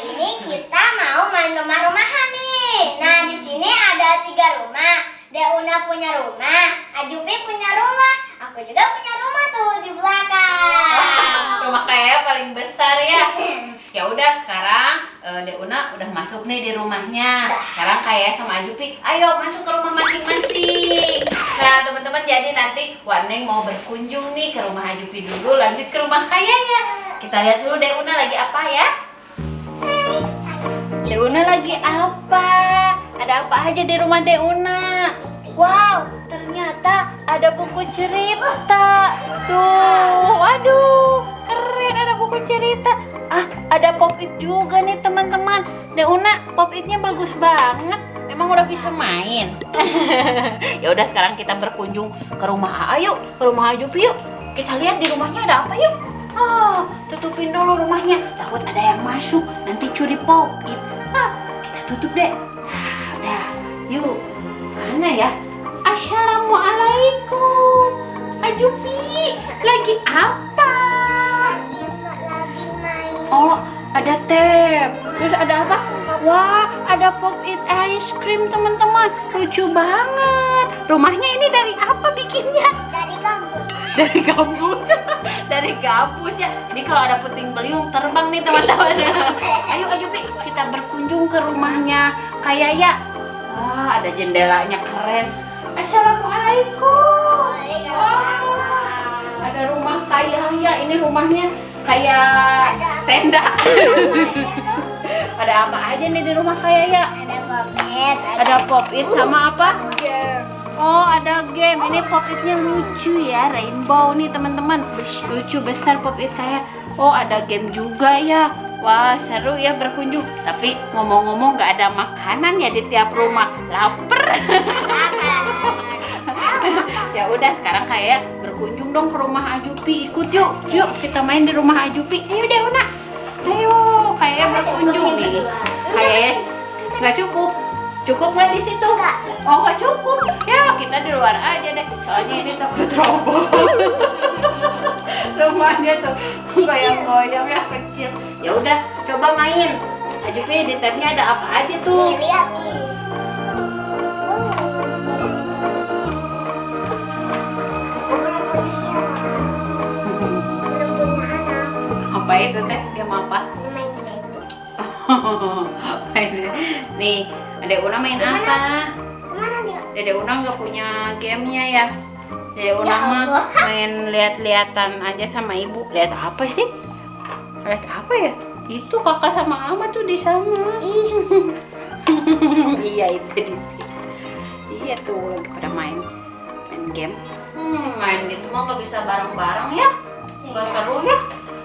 ini kita mau main rumah-rumahan nih. Nah, di sini ada 3 rumah. Deuna punya rumah, Ajupi punya rumah, aku juga punya rumah tuh di belakang. Rumah kayak paling besar ya. Ya udah sekarang Deuna udah masuk nih di rumahnya. Sekarang kayak sama Ajupi, ayo masuk ke rumah masing-masing. Nah teman-teman, jadi nanti Waneng mau berkunjung nih ke rumah Ajupi dulu, lanjut ke rumah kayak ya. Kita lihat dulu Deuna lagi apa ya. Deuna lagi apa? Ada apa aja di rumah Deuna? Wow, ternyata ada buku cerita. Tuh, waduh, keren, ada buku cerita. Ah, ada pop-it juga nih teman-teman. Deuna, pop-itnya bagus banget. Emang udah bisa main? Ya udah, sekarang kita berkunjung ke rumah A. Yuk, ke rumah Ajupi yuk. Kita lihat di rumahnya ada apa yuk. Oh, tutupin dulu rumahnya. Takut ada yang masuk, nanti curi pop-it. Ah, kita tutup deh. Nah, udah. Yuk. Mana ya? Assalamualaikum. Ajupi, lagi apa? Lagi main. Oh, ada teh. Terus ada apa? Wah, ada pop-it ice cream teman-teman. Lucu banget. Rumahnya ini dari apa bikinnya? Dari kampus. Dari gabus. Dari gabus ya. Ini kalau ada puting beliung terbang nih teman-teman. Ayo Ajupi, kita berkunjung ke rumahnya Kak Yaya. Wah, ada jendelanya keren. Assalamualaikum. Wow, ada rumah Kak Yaya. Ini rumahnya kayak tenda. Ada apa aja nih di rumah Kak Yaya? Ada pop-it. Ada pop-it sama apa? game. Oh, ada game. Ini pop-itnya lucu ya, rainbow nih teman-teman. Lucu besar pop-it kayak. Oh, ada game juga ya. Wah, seru ya berkunjung. Tapi ngomong-ngomong nggak ada makanan ya di tiap rumah. Laper. Ya udah, sekarang kayak berkunjung dong ke rumah Ajupi. Ikut yuk. Yuk, kita main di rumah Ajupi. Ayo Deuna. Ayo, kayak berkunjung nih. Kayak nggak cukup. Cukup nggak di situ? Oh, nggak cukup. Ya, kita di luar aja deh. Soalnya ini takut roboh. Rumahnya tuh goyang-goyang ya, kecil. Ya udah, coba main. Ajupi, di tabnya ada apa aja tuh? Nih, lihat nih. Belum punya anak. Apa itu teh? Game apa? Main game. Nih, Adek Una main apa? Kemana dia? Dede Una nggak punya gamenya ya. Dede Una Ya mah Allah. main lihat-lihatan aja sama ibu. Lihat apa sih? Lihat apa ya? Itu kakak sama Ama tuh di sana. Iya, itu di sini. Iya tuh lagi pada main game. Main gitu mah nggak bisa bareng-bareng ya. Nggak seru ya.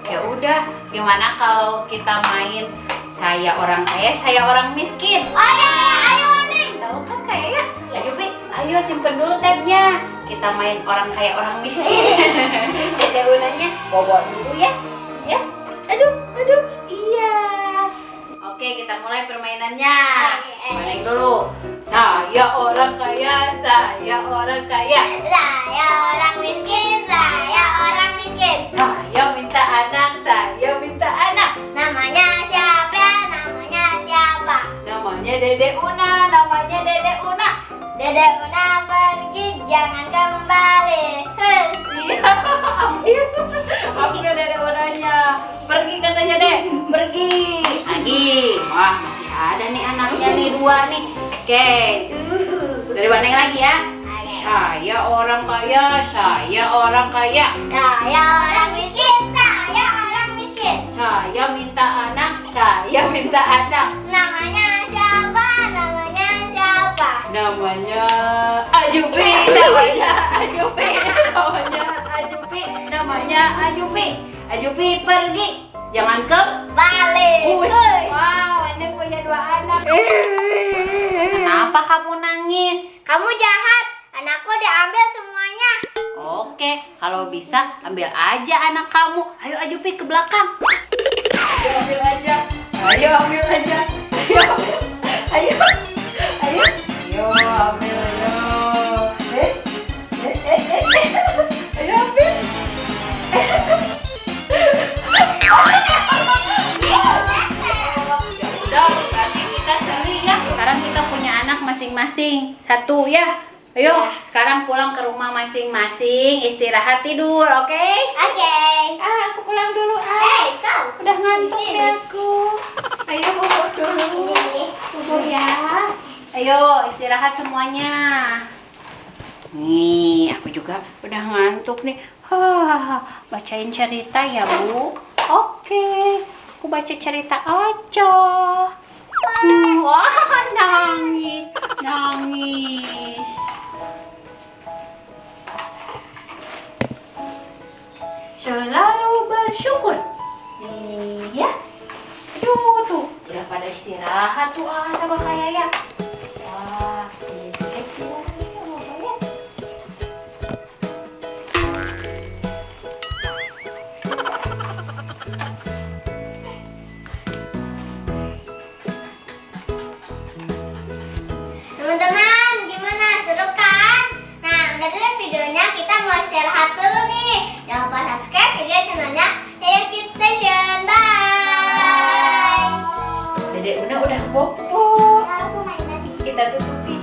Ya udah, gimana kalau kita main saya orang kaya, saya orang miskin? Ayo, Neng. Tahu kan kayak ya? Ajupi, ayo simpen dulu tabnya. Kita main orang kaya, orang miskin. Dede Unanya bawa dulu ya. Ya. Aduh, iya. Oke, kita mulai permainannya. Main dulu. Saya orang kaya, saya orang kaya. Saya orang miskin, saya orang miskin. Saya minta anak, saya minta anak. Namanya siapa? Namanya siapa? Namanya Dede Una, namanya Dede Una. Dede Una pergi, jangan kembali. Iya, ambil Dede Unanya. Pergi katanya deh, pergi. Lagi, wah masih ada nih anaknya nih 2 nih. Oke, dari mana yang lagi ya? Saya orang kaya, saya orang kaya. Saya orang miskin, saya orang miskin. Saya minta anak, saya minta anak. Namanya siapa? Namanya siapa? Namanya Ajupi, namanya Ajupi, namanya Ajupi, namanya Ajupi. Ajupi pergi, jangan Balik. Wow, Anda punya 2 anak. Kenapa kamu nangis? Kamu jahat. Anakku diambil semuanya. Oke, kalau bisa ambil aja anak kamu. Ayo Ajupi ke belakang. Ayo ambil aja. Ayo ambil aja. Ayo. Ayo. Ayo ambil ayo. Ayo ambil. masing-masing. Satu ya. Ayo, Ya. sekarang pulang ke rumah masing-masing, istirahat tidur, oke? Oke. Aku pulang dulu. Kau. Udah ngantuk Di sini. ya aku. Ayo bubuk dulu. Ini. Bubuk ya. Ayo istirahat semuanya. Nih, aku juga udah ngantuk nih. Bacain cerita ya, Bu. Oke, aku baca cerita aja. Wah, nangis. Selalu bersyukur. Iya. Tuh, udah pada istirahat tuh sama kayak ya. Wah, ini cek ya. Teman-teman, gimana? Seru kan? Nah, udah dulu videonya, kita mau istirahat dulu nih. Jangan lupa subscribe juga channelnya Yaya Kids Station. Bye. Dedek Una udah bobo. Aku main lagi. Kita tutupin.